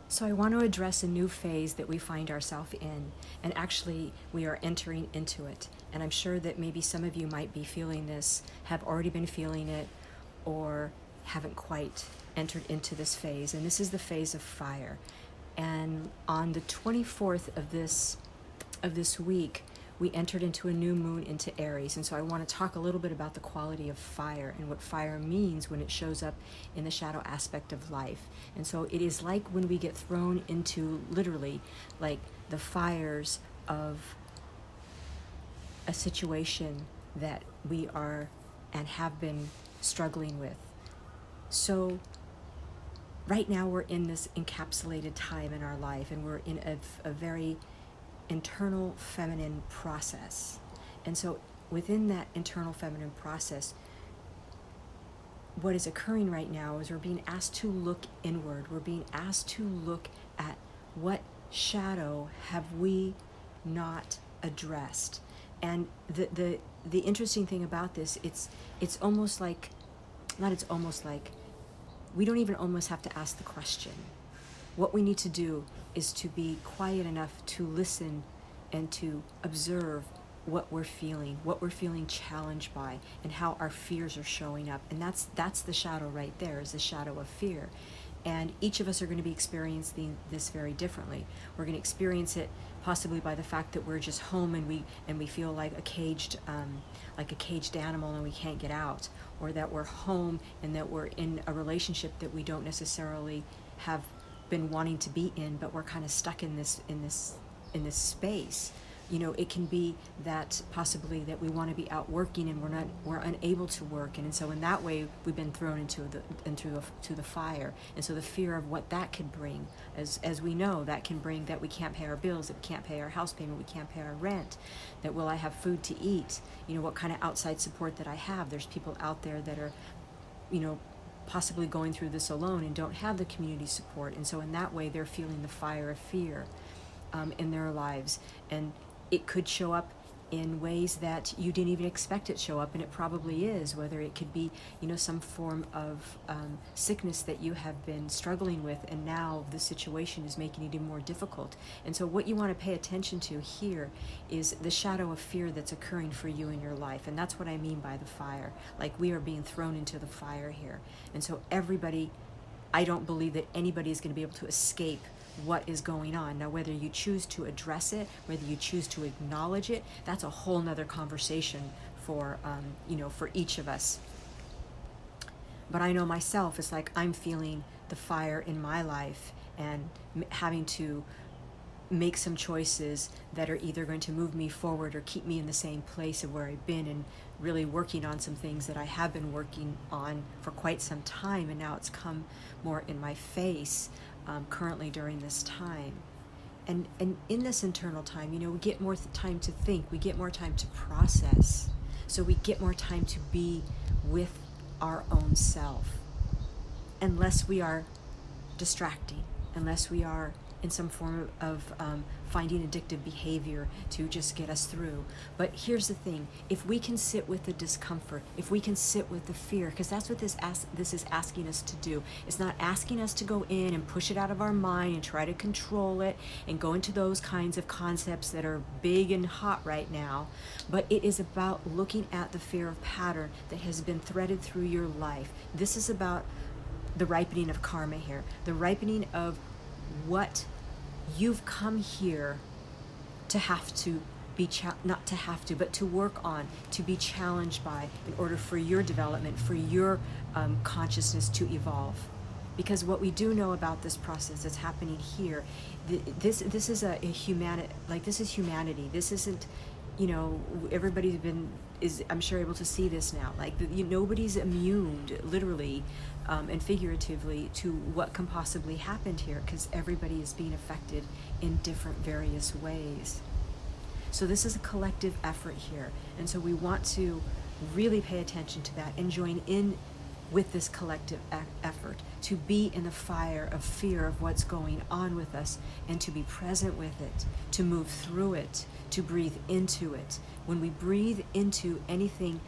So I want to address a new phase that we find ourselves in, and actually we are entering into it. And I'm sure that maybe some of you might be feeling this, have already been feeling it, or haven't quite entered into this phase. And this is the phase of fire. And on the 24th of this week, we entered into a new moon into Aries. And so I want to talk a little bit about the quality of fire and what fire means when it shows up in the shadow aspect of life. And so it is like when we get thrown into, literally, like the fires of a situation that we are and have been struggling with. So right now we're in this encapsulated time in our life, and we're in a very internal feminine process. And so within that internal feminine process, what is occurring right now is we're being asked to look inward. We're being asked to look at what shadow have we not addressed. And the interesting thing about this, it's almost like, not it's almost like, we don't even almost have to ask the question. What we need to do is to be quiet enough to listen and to observe what we're feeling challenged by, and how our fears are showing up. And that's the shadow right there, is the shadow of fear. And each of us are going to be experiencing this very differently. We're going to experience it possibly by the fact that we're just home and we feel like a caged animal and we can't get out, or that we're home and that we're in a relationship that we don't necessarily have been wanting to be in, but we're kind of stuck in this space. You know, it can be that possibly that we want to be out working and we're unable to work, and so in that way we've been thrown into the fire. And so the fear of what that could bring, as we know, that can bring that we can't pay our bills, that we can't pay our house payment, we can't pay our rent, that will I have food to eat, you know, what kind of outside support that I have. There's people out there that are, you know, possibly going through this alone and don't have the community support, and so in that way they're feeling the fire of fear in their lives. And it could show up in ways that you didn't even expect it to show up, and it probably is, whether it could be, you know, some form of sickness that you have been struggling with, and now the situation is making it even more difficult. And so what you want to pay attention to here is the shadow of fear that's occurring for you in your life. And that's what I mean by the fire. Like, we are being thrown into the fire here. And so everybody, I don't believe that anybody is going to be able to escape what is going on. Now, whether you choose to address it, whether you choose to acknowledge it, that's a whole nother conversation for, for each of us. But I know myself, it's like I'm feeling the fire in my life and having to make some choices that are either going to move me forward or keep me in the same place of where I've been, and really working on some things that I have been working on for quite some time, and now it's come more in my face currently during this time. And in this internal time, you know, we get more time to think, we get more time to process, so we get more time to be with our own self, unless we are distracting, unless we are in some form of finding addictive behavior to just get us through. But here's the thing, if we can sit with the discomfort, if we can sit with the fear, because that's what this is asking us to do. It's not asking us to go in and push it out of our mind and try to control it and go into those kinds of concepts that are big and hot right now, but it is about looking at the fear of pattern that has been threaded through your life. This is about the ripening of karma here, the ripening of what you've come here to have to be, not to have to, but to work on, to be challenged by, in order for your development, for your consciousness to evolve. Because what we do know about this process that's happening here, this is a humanity, like this is humanity. This isn't, you know, everybody's is I'm sure able to see this now. Like nobody's immune, literally and figuratively, to what can possibly happen here, because everybody is being affected in different various ways. So this is a collective effort here, and so we want to really pay attention to that and join in with this collective effort to be in the fire of fear of what's going on with us, and to be present with it, to move through it, to breathe into it. When we breathe into anything,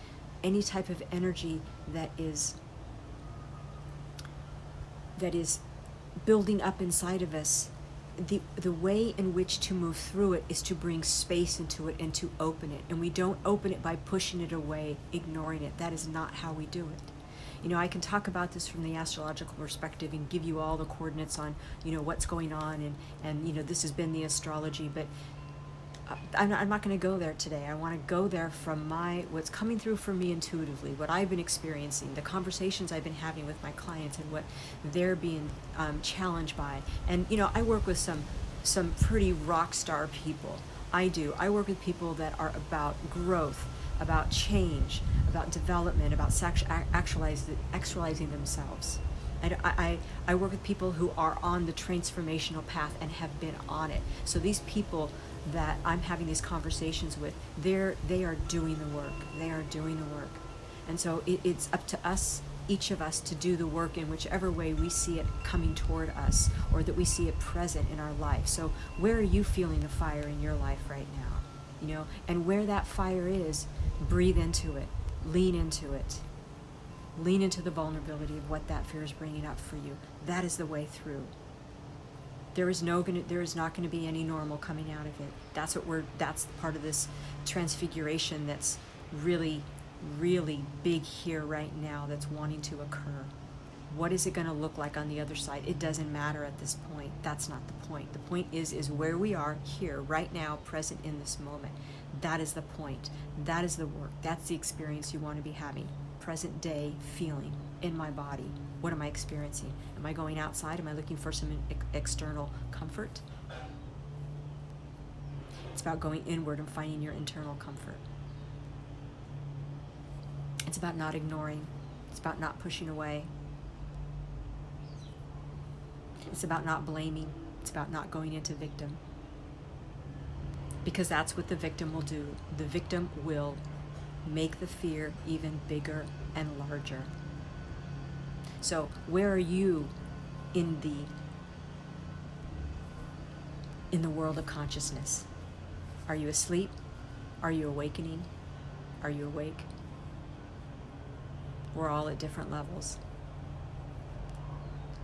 any type of energy that is building up inside of us, the way in which to move through it is to bring space into it and to open it. And we don't open it by pushing it away, ignoring it. That is not how we do it. You know, I can talk about this from the astrological perspective and give you all the coordinates on, you know, what's going on, and you know, this has been the astrology, but I'm not going to go there today. I want to go there from what's coming through for me intuitively, what I've been experiencing, the conversations I've been having with my clients, and what they're being challenged by. And you know, I work with some pretty rock star people. I do. I work with people that are about growth, about change, about development, about actualizing themselves. I work with people who are on the transformational path and have been on it. So these people that I'm having these conversations with, they are doing the work. They are doing the work. And so it's up to us, each of us, to do the work in whichever way we see it coming toward us, or that we see it present in our life. So where are you feeling the fire in your life right now? You know, and where that fire is, breathe into it, lean into it. Lean into the vulnerability of what that fear is bringing up for you. That is the way through. There is not going to be any normal coming out of it. That's part of this transfiguration that's really, really big here right now, that's wanting to occur. What is it going to look like on the other side? It doesn't matter at this point. That's not the point. The point is where we are here right now, present in this moment. That is the point. That is the work. That's the experience you want to be having. Present day feeling in my body. What am I experiencing? Am I going outside? Am I looking for some external comfort? It's about going inward and finding your internal comfort. It's about not ignoring. It's about not pushing away. It's about not blaming. It's about not going into victim. Because that's what the victim will do. The victim will make the fear even bigger and larger. So where are you in the world of consciousness? Are you asleep? Are you awakening? Are you awake? We're all at different levels.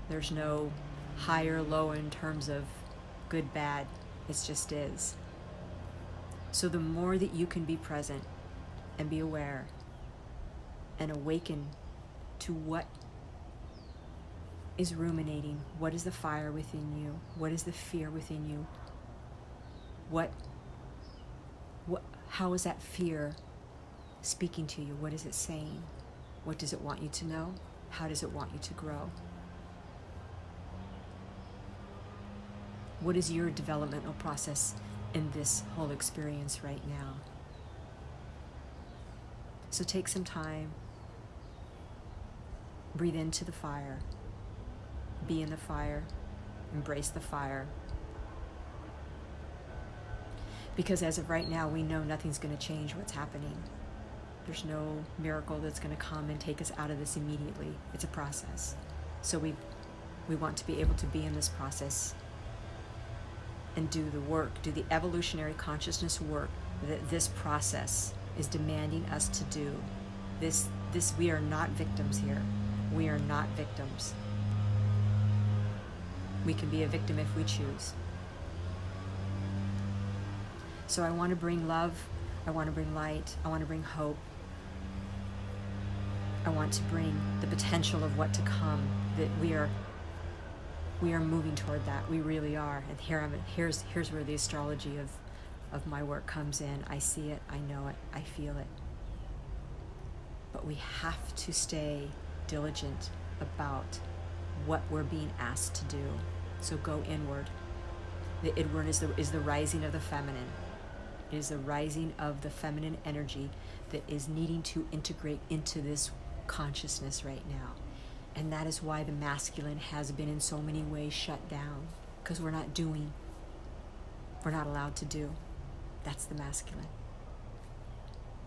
There's no high or low in terms of good, bad. It just is. So the more that you can be present and be aware and awaken to what is ruminating, what is the fire within you, what is the fear within you, how is that fear speaking to you? What is it saying? What does it want you to know? How does it want you to grow? What is your developmental process in this whole experience right now? So take some time, breathe into the fire, be in the fire, embrace the fire. Because as of right now, we know nothing's going to change what's happening. There's no miracle that's going to come and take us out of this immediately. It's a process. So we want to be able to be in this process and do the work, do the evolutionary consciousness work that this process is demanding us to do. We are not victims here. We are not victims. We can be a victim if we choose. So I want to bring love, I want to bring light, I want to bring hope. I want to bring the potential of what to come, that we are moving toward that. We really are. And here's where the astrology of my work comes in. I see it, I know it, I feel it. But we have to stay diligent about what we're being asked to do. So go inward. The inward is the rising of the feminine. It is the rising of the feminine energy that is needing to integrate into this consciousness right now. And that is why the masculine has been in so many ways shut down, because we're not doing. We're not allowed to do. That's the masculine.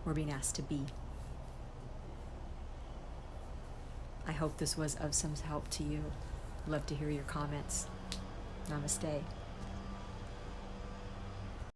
We're being asked to be. I hope this was of some help to you. Love to hear your comments. Namaste.